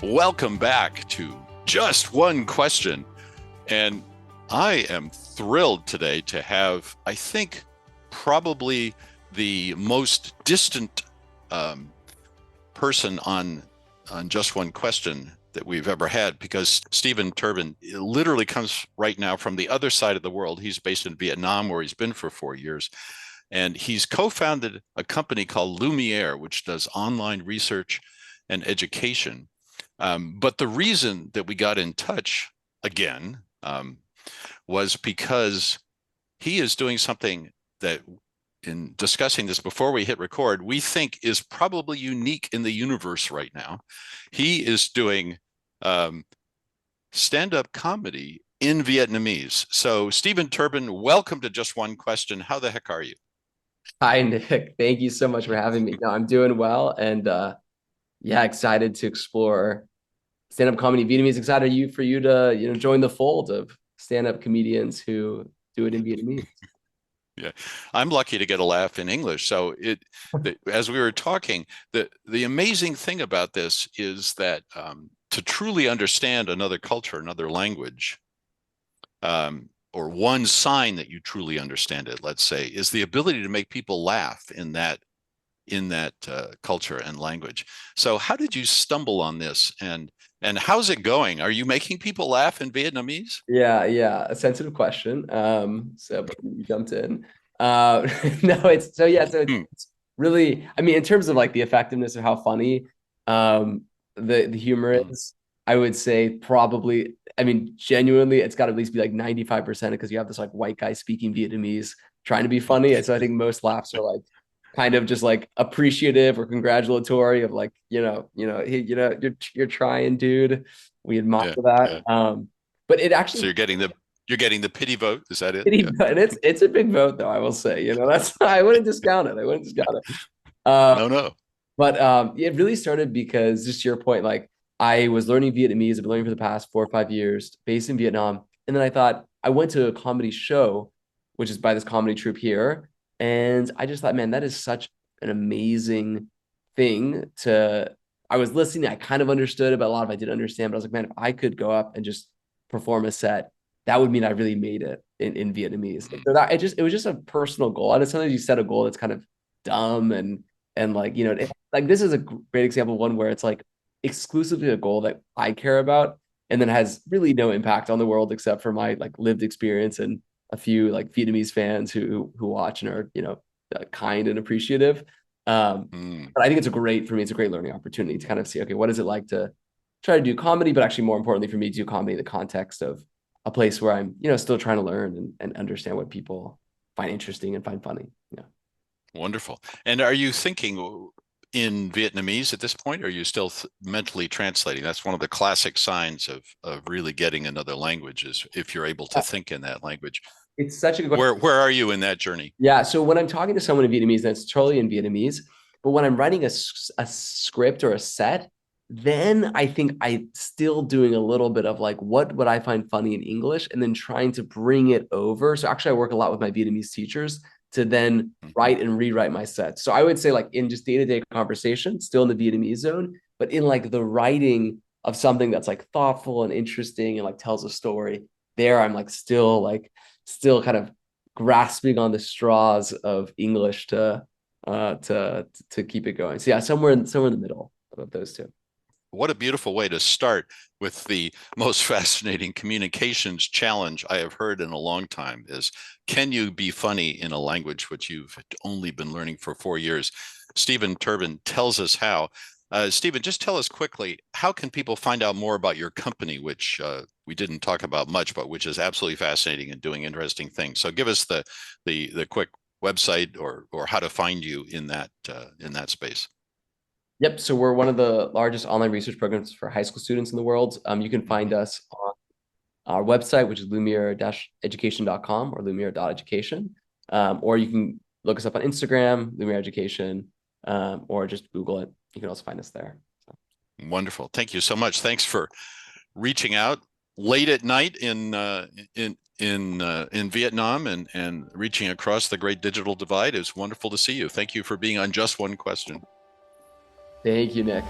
Welcome back to Just One Question. And I am thrilled today to have, I think, probably the most distant person on Just One Question that we've ever had, because Stephen Turban literally comes right now from the other side of the world. He's based in Vietnam, where he's been for 4 years. And he's co-founded a company called Lumiere, which does online research and education. But the reason that we got in touch again was because he is doing something that, in discussing this before we hit record, we think is probably unique in the universe right now. He is doing stand-up comedy in Vietnamese. So Stephen Turban, welcome to Just One Question. How the heck are you? Hi, Nick. Thank you so much for having me. No, I'm doing well, and yeah, excited to explore stand-up comedy in Vietnamese. Excited for you to join the fold of stand-up comedians who do it in Vietnamese. Yeah, I'm lucky to get a laugh in English. So as we were talking, the amazing thing about this is that to truly understand another culture, another language, or one sign that you truly understand it, let's say, is the ability to make people laugh in that culture and language. So how did you stumble on this, and how's it going? Are you making people laugh in Vietnamese? Yeah, a sensitive question. So you jumped in. No, it's really, I mean, in terms of like the effectiveness of how funny the humor Mm. is, I would say probably, I mean, genuinely, it's got to at least be like 95% because you have this like white guy speaking Vietnamese trying to be funny. And so I think most laughs are like kind of just like appreciative or congratulatory of like, hey, you're trying, dude. We admire Yeah, that. yeah. But it So actually, you're getting the pity vote. Is that it? Yeah. and it's a big vote though, I will say. That's I wouldn't discount it. I wouldn't discount it. No, no. But it really started because, just to your point, like I was learning Vietnamese. I've been learning for the past 4 or 5 years, based in Vietnam. And then I thought I went to a comedy show, which is by this comedy troupe here, and I just thought, man, that is such an amazing thing to. I was listening, I kind of understood it, but a lot of I didn't understand. But I was like, man, if I could go up and just perform a set, that would mean I really made it in Vietnamese. Mm. So that it was just a personal goal. And it's sometimes you set a goal that's kind of dumb and like like this is a great example of one where it's like exclusively a goal that I care about and then has really no impact on the world except for my like lived experience and a few like Vietnamese fans who watch and are kind and appreciative. Mm. But I think it's a great for me. It's a great learning opportunity to kind of see, okay, what is it like to try to do comedy, but actually more importantly for me to do comedy in the context of a place where I'm still trying to learn and understand what people find interesting and find funny. Yeah. Wonderful. And are you thinking in Vietnamese at this point, or are you still mentally translating? That's one of the classic signs of really getting another language, is if you're able to think in that language. It's such a good question. Where are you in that journey? Yeah. So when I'm talking to someone in Vietnamese, that's totally in Vietnamese. But when I'm writing a script or a set, then I think I'm still doing a little bit of like, what would I find funny in English? And then trying to bring it over. So actually, I work a lot with my Vietnamese teachers to then Mhm. write and rewrite my sets. So I would say like in just day-to-day conversation, still in the Vietnamese zone, but in like the writing of something that's like thoughtful and interesting and like tells a story, there I'm like still kind of grasping on the straws of English to keep it going. So yeah, somewhere in the middle of those two. What a beautiful way to start with the most fascinating communications challenge I have heard in a long time is, can you be funny in a language which you've only been learning for 4 years? Stephen Turban tells us how. Stephen, just tell us quickly, how can people find out more about your company, which we didn't talk about much, but which is absolutely fascinating and doing interesting things. So give us the quick website or how to find you in that space. Yep. So we're one of the largest online research programs for high school students in the world. You can find Mhm. us on our website, which is lumiere-education.com or lumiere.education. Or you can look us up on Instagram, Lumiere Education, or just Google it. You can also find us there. So. Wonderful. Thank you so much. Thanks for reaching out late at night in Vietnam and reaching across the great digital divide. It's wonderful to see you. Thank you for being on Just One Question. Thank you, Nick.